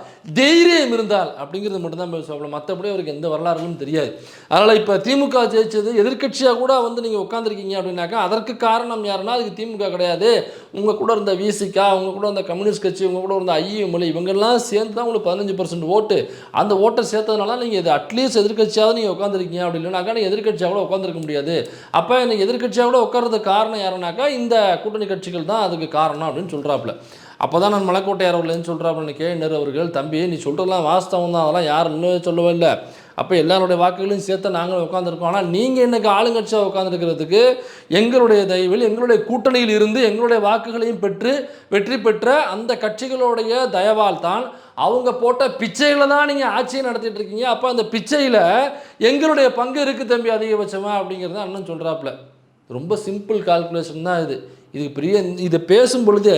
அப்படிங்கிறது மட்டும்தான் பேசுவாப்புல. மற்றபடி அவருக்கு எந்த வரலாறுகளும் தெரியாது. அதனால் இப்போ திமுக ஜெயிச்சது எதிர்க்கட்சியாக கூட வந்து நீங்கள் உட்காந்துருக்கீங்க அப்படின்னாக்கா அதற்கு காரணம் யாருன்னா அதுக்கு திமுக கிடையாது. உங்கள் கூட இருந்த விசிகா, உங்கள் கூட இருந்த கம்யூனிஸ்ட் கட்சி, உங்கள் கூட இருந்த ஐஎம்எல் இவங்கெல்லாம் சேர்ந்து தான் உங்களுக்கு 15% ஓட்டு. அந்த ஓட்டை சேர்த்ததுனால நீங்கள் இது அட்லீஸ்ட் எதிர்க்கட்சியாவது நீங்கள் உட்காந்துருக்கீங்க அப்படி இல்லைனாக்கா நீங்கள் எதிர்க்கட்சியாக கூட உட்காந்துருக்க முடியாது. அப்போ எனக்கு எதிர்க்கட்சியாக கூட உட்கார்றதுக்கு காரணம் யாருனாக்கா இந்த கூட்டணி கட்சிகள் தான் அதுக்கு காரணம் அப்படின்னு சொல்கிறாப்புல. அப்போ தான் நான் மலைக்கோட்டையார் அவர்களேன்னு சொல்கிறாப்புல கேஎன்ஆர் அவர்கள், தம்பி நீ சொல்கிறதெல்லாம் வாஸ்தவம் தான், அதெல்லாம் யாரும் இன்னும் சொல்லவே இல்லை. அப்போ எல்லாருடைய வாக்குகளையும் சேர்த்து நாங்கள் உட்காந்துருக்கோம். ஆனால் நீங்கள் இன்றைக்கி ஆளுங்கட்சியாக உட்காந்துருக்கிறதுக்கு எங்களுடைய தயவில், எங்களுடைய கூட்டணியில் இருந்து எங்களுடைய வாக்குகளையும் பெற்று வெற்றி பெற்ற அந்த கட்சிகளுடைய தயவால் தான் அவங்க போட்ட பிச்சைகளை தான் நீங்கள் ஆட்சியை நடத்திட்டு இருக்கீங்க. அப்போ அந்த பிச்சையில் எங்களுடைய பங்கு இருக்குது தம்பி அதிகபட்சமாக அப்படிங்கிறது தான் அண்ணன் சொல்கிறாப்புல. ரொம்ப சிம்பிள் கால்குலேஷன் தான் இது. இது பெரிய இதை பேசும் பொழுது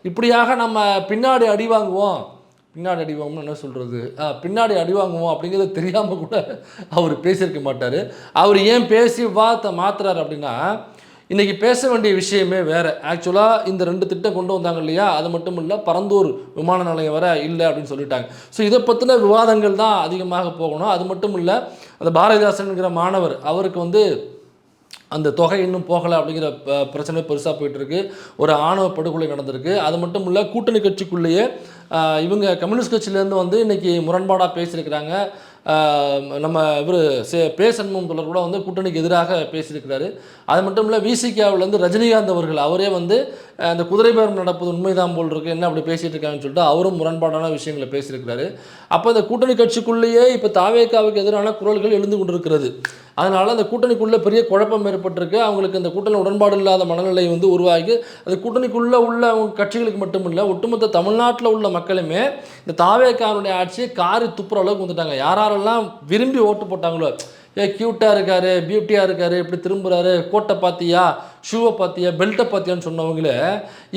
இப்படியாக நம்ம பின்னாடி அடி வாங்குவோம்னு என்ன சொல்கிறது, பின்னாடி அடி வாங்குவோம் அப்படிங்கிறது தெரியாமல் கூட அவர் பேசியிருக்க மாட்டார். அவர் ஏன் பேசி வார்த்தை மாற்றுறாரு அப்படின்னா இன்றைக்கி பேச வேண்டிய விஷயமே வேறு. ஆக்சுவலாக இந்த 2 திட்டம் கொண்டு வந்தாங்க இல்லையா, அது மட்டும் இல்லை பரந்தூர் விமான நிலையம் வர இல்லை அப்படின்னு சொல்லிட்டாங்க. ஸோ இதை பற்றின விவாதங்கள் தான் அதிகமாக போகணும். அது மட்டும் இல்லை அந்த பாரதிதாசன்கிற மாணவர் அவருக்கு வந்து அந்த தொகை இன்னும் போகலை அப்படிங்கிற பிரச்சனை பெருசாக போயிட்டுருக்கு. ஒரு ஆணவ படுகொலை நடந்திருக்கு. அது மட்டும் இல்லை கூட்டணி கட்சிக்குள்ளேயே இவங்க கம்யூனிஸ்ட் கட்சியிலேருந்து வந்து இன்றைக்கி முரண்பாடாக பேசியிருக்கிறாங்க. நம்ம இவர் பேசன்மும் தொடர் கூட வந்து கூட்டணிக்கு எதிராக பேசியிருக்கிறாரு. அது மட்டும் இல்லை விசிகாவிலேருந்து ரஜினிகாந்த் அவர்கள் அவரே வந்து அந்த குதிரை பேரம் நடப்பது உண்மைதான் போல் இருக்குது, என்ன அப்படி பேசிகிட்டு இருக்காங்கன்னு சொல்லிட்டு அவரும் முரண்பாடான விஷயங்களை பேசியிருக்கிறாரு. அப்போ இந்த கூட்டணி கட்சிக்குள்ளேயே இப்போ தாவேகாவுக்கு எதிரான குரல்கள் எழுந்து கொண்டிருக்கிறது. அதனால் அந்த கூட்டணிக்குள்ளே பெரிய குழப்பம் ஏற்பட்டிருக்கு. அவங்களுக்கு இந்த கூட்டணி உடன்பாடு இல்லாத மனநிலை வந்து உருவாகி அந்த கூட்டணிக்குள்ளே உள்ள கட்சிகளுக்கு மட்டும் இல்லை ஒட்டுமொத்த தமிழ்நாட்டில் உள்ள மக்களுமே இந்த தாவேகாவுடைய ஆட்சியை காரி துப்புற அளவுக்கு வந்துட்டாங்க. யாரெல்லாம் விரும்பி ஓட்டு போட்டாங்களோ, க்யூட்டாக இருக்கார், பியூட்டியாக இருக்கார், இப்படி திரும்புகிறாரு, கோட்டை பார்த்தியா, ஷூவை பார்த்தியா, பெல்ட்டை பார்த்தியான்னு சொன்னவங்களே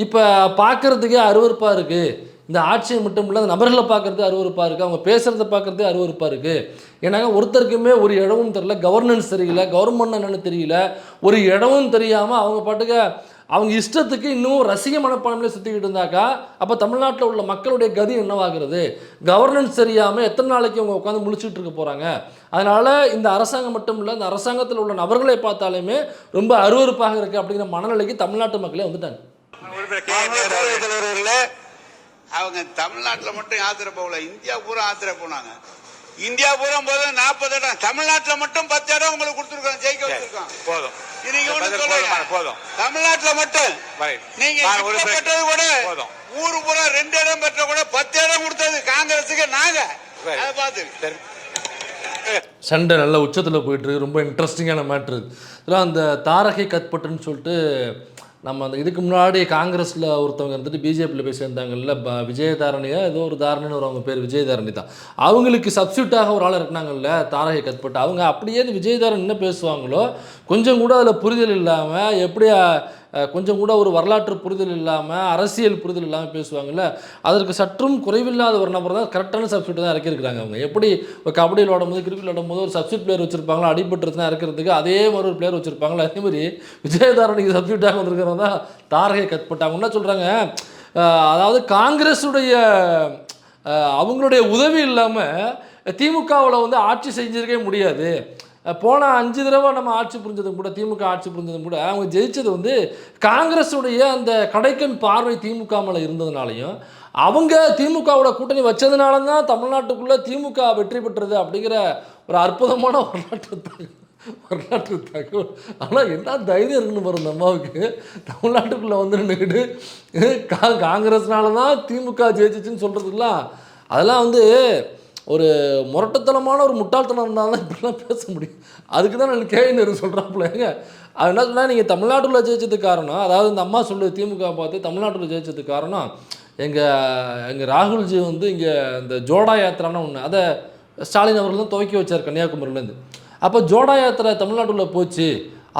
இப்போ பார்க்குறதுக்கே அருவருப்பாக இருக்குது. இந்த ஆட்சியை மட்டும் இல்லை அந்த நபர்களை பார்க்குறது அருவருப்பாக இருக்குது, அவங்க பேசுகிறத பார்க்குறதே அருவருப்பாக இருக்குது. ஏன்னாங்க ஒருத்தருக்குமே ஒரு இடமும் தெரியல, கவர்னன்ஸ் தெரியல, கவர்மெண்ட் என்னென்னு தெரியல, ஒரு இடமும் தெரியாமல் அவங்க பாட்டுக்கு அவங்க இஷ்டத்துக்கு இன்னும் ரசிக மனப்பான்மையில சுற்றிக்கிட்டு இருந்தாக்கா அப்போ தமிழ்நாட்டில் உள்ள மக்களுடைய கதி என்னவாகிறது? கவர்னன்ஸ் தெரியாமல் எத்தனை நாளைக்கு அவங்க உட்காந்து முழிச்சுட்டு இருக்க போகிறாங்க? அதனால் இந்த அரசாங்கம் மட்டும் இல்லை, இந்த அரசாங்கத்தில் உள்ள நபர்களை பார்த்தாலுமே ரொம்ப அருவருப்பாக இருக்குது அப்படிங்கிற மனநிலைக்கு தமிழ்நாட்டு மக்களே வந்துட்டாங்க. அவங்க தமிழ்நாட்டில் மட்டும் ஆத்திர போகல, இந்தியா பூரா ஆத்திர போனாங்க. இந்தியா பூரா போது 40 இடம், தமிழ்நாட்டில் மட்டும் 10 இடம் உங்களுக்கு கொடுத்துருக்கோம், ஜெயிக்க வச்சிருக்கோம். போதும் போதும். தமிழ்நாட்டில் மட்டும் நீங்க பெற்றது கூட ஊரு பூரா 2 இடம் பெற்ற கூட 10 இடம் கொடுத்தது காங்கிரஸுக்கு. நாங்க அதை பார்த்து சண்டை நல்ல உச்சத்தில் போயிட்டுருக்கு. ரொம்ப இன்ட்ரெஸ்டிங்கான மேட்ரு. இதெல்லாம் அந்த தாரகை கத்பட்டுன்னு சொல்லிட்டு நம்ம அந்த இதுக்கு முன்னாடி காங்கிரஸில் ஒருத்தவங்க இருந்துட்டு பிஜேபியில் போய் சேர்ந்தாங்கல்ல, விஜயதாரணியா ஏதோ ஒரு தாரணின்னு ஒரு அவங்க பேர் விஜயதாரணி தான். அவங்களுக்கு சப்ஸ்டியூட்டாக ஒரு ஆள் இருந்தாங்கல்ல தாரகை கத்பட்டு, அவங்க அப்படியே விஜயதாரன் என்ன பேசுவாங்களோ கொஞ்சம் கூட அதில் புரிதல் இல்லாமல், எப்படி கொஞ்சம் கூட ஒரு வரலாற்று புரிதல் இல்லாமல், அரசியல் புரிதல் இல்லாமல் பேசுவாங்கள்ல, அதற்கு சற்றும் குறைவில்லாத ஒரு நபர் தான் கரெக்டான சப்ஸ்டியூட் தான் இறக்கியிருக்கிறாங்க. அவங்க எப்படி ஒரு கபடியில் விளாடும்போது கிரிக்கெட் விளாடும்போது ஒரு சப்ஸ்டியூட் பிளேயர் வச்சுருப்பாங்களோ, அடிபட்டுருச்சுனா இறக்கிறதுக்கு அதே மாதிரி ஒரு பிளேயர் வச்சுருப்பாங்களோ, அதே மாதிரி விஜயதாரணிக்கு சப்ஸ்டியூட்டாக வந்திருக்கிறவங்க தான் தாரகை கத்பட்டாங்க. என்ன சொல்கிறாங்க, அதாவது காங்கிரஸுடைய அவங்களுடைய உதவி இல்லாமல் திமுகவில் வந்து ஆட்சி செஞ்சிருக்கவே முடியாது. போன 5 தடவை நம்ம ஆட்சி புரிஞ்சதும் கூட, திமுக ஆட்சி புரிஞ்சதும் கூட அவங்க ஜெயிச்சது வந்து காங்கிரஸுடைய அந்த கடைக்கண் பார்வை திமுக மேலே இருந்ததுனாலையும், அவங்க திமுகவோட கூட்டணி வச்சதுனால தான் தமிழ்நாட்டுக்குள்ளே திமுக வெற்றி பெற்றது அப்படிங்கிற ஒரு அற்புதமான வரலாற்று தகவல். ஆனால் என்ன தைரியம் இருக்குன்னு பாருங்க இந்த அம்மாவுக்கு, தமிழ்நாட்டுக்குள்ளே வந்து நின்றுக்கிட்டு காங்கிரஸ்னால தான் திமுக ஜெயிச்சிச்சின்னு சொல்கிறதுக்குலாம் அதெல்லாம் வந்து ஒரு முரட்டத்தனமான ஒரு முட்டாள்தனம் இருந்தால் தான் இப்படிலாம் பேச முடியும். அதுக்கு தான் நான் கேள்வி சொல்கிறாப்புலங்க. அது என்ன சொன்னால், நீங்கள் தமிழ்நாட்டில் ஜெயிச்சதுக்கு காரணம், அதாவது இந்த அம்மா சொல்லுது திமுக பார்த்து தமிழ்நாட்டில் ஜெயிச்சதுக்கு காரணம் எங்கள் ராகுல்ஜி வந்து இங்கே இந்த ஜோடா யாத்திரான்னு ஒன்று, அதை ஸ்டாலின் அவர்கள் தான் துவக்கி வச்சார் கன்னியாகுமரியிலேருந்து. அப்போ ஜோடா யாத்திரை தமிழ்நாட்டில் போச்சு,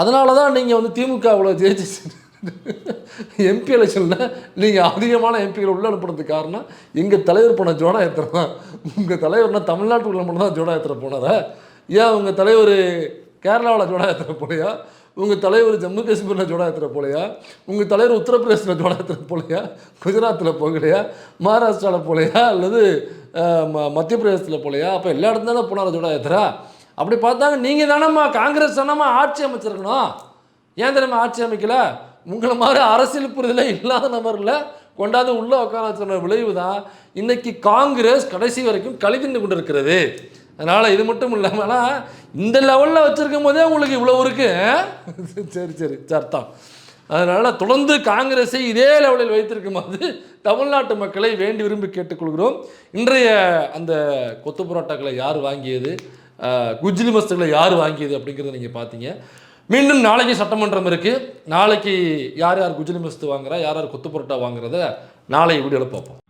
அதனால தான் நீங்கள் வந்து திமுகவில் ஜெயிச்சிச்சு. எம்பி எலெக்ஷனில் நீங்கள் அதிகமான எம்பிகளை உள்ள அனுப்புறதுக்கு காரணம் எங்கள் தலைவர் போன ஜோடா யாத்திரை தான். உங்கள் தலைவர்னா தமிழ்நாட்டுக்குள்ள மட்டும் தான் ஜோடா யாத்திரை போனாரா? ஏன் உங்கள் தலைவர் கேரளாவில் ஜோடா யாத்திரை போலையா, உங்கள் தலைவர் ஜம்மு காஷ்மீரில் ஜோடா யாத்திரை போலையா, உங்கள் தலைவர் உத்தரப்பிரதேசில் ஜோடா யாத்திரை போலையா, குஜராத்தில் போகலையா, மகாராஷ்டிராவில் போலையா, அல்லது மத்திய பிரதேசத்தில் போலையா? அப்போ எல்லா இடத்துல தானே போனார் ஜோடா யாத்திரா. அப்படி பார்த்தாங்க நீங்கள் தானம்மா காங்கிரஸ் தானம்மா ஆட்சி அமைச்சிருக்கணும். ஏன் தெரியுமா ஆட்சி அமைக்கல? உங்களை மாதிரி அரசியல் புரிதலே இல்லாத நபரில் கொண்டாந்து உள்ளே உட்கார வச்சுருந்த விளைவு தான் இன்னைக்கு காங்கிரஸ் கடைசி வரைக்கும் கழிந்து கொண்டு இருக்கிறது. அதனால் இது மட்டும் இல்லாமல், ஆனால் இந்த லெவலில் வச்சுருக்கும் போதே உங்களுக்கு இவ்வளோ இருக்கு. சரி அர்த்தம். அதனால் தொடர்ந்து காங்கிரஸை இதே லெவலில் வைத்திருக்கும் போது தமிழ்நாட்டு மக்களை வேண்டி விரும்பி கேட்டுக்கொள்கிறோம். இன்றைய அந்த கொத்து புரோட்டாக்களை யார் வாங்கியது, குஜ்லி மஸ்துகளை யார் வாங்கியது அப்படிங்கிறத நீங்கள் பார்த்தீங்க. மீண்டும் நாளைக்கு சட்டமன்றம் இருக்குது. நாளைக்கு யார் யார் குஜ்லி மஸ்து வாங்குறா, யார் யார் கொத்து புரோட்டா வாங்குறத நாளை வீடியோவில் பார்ப்போம்.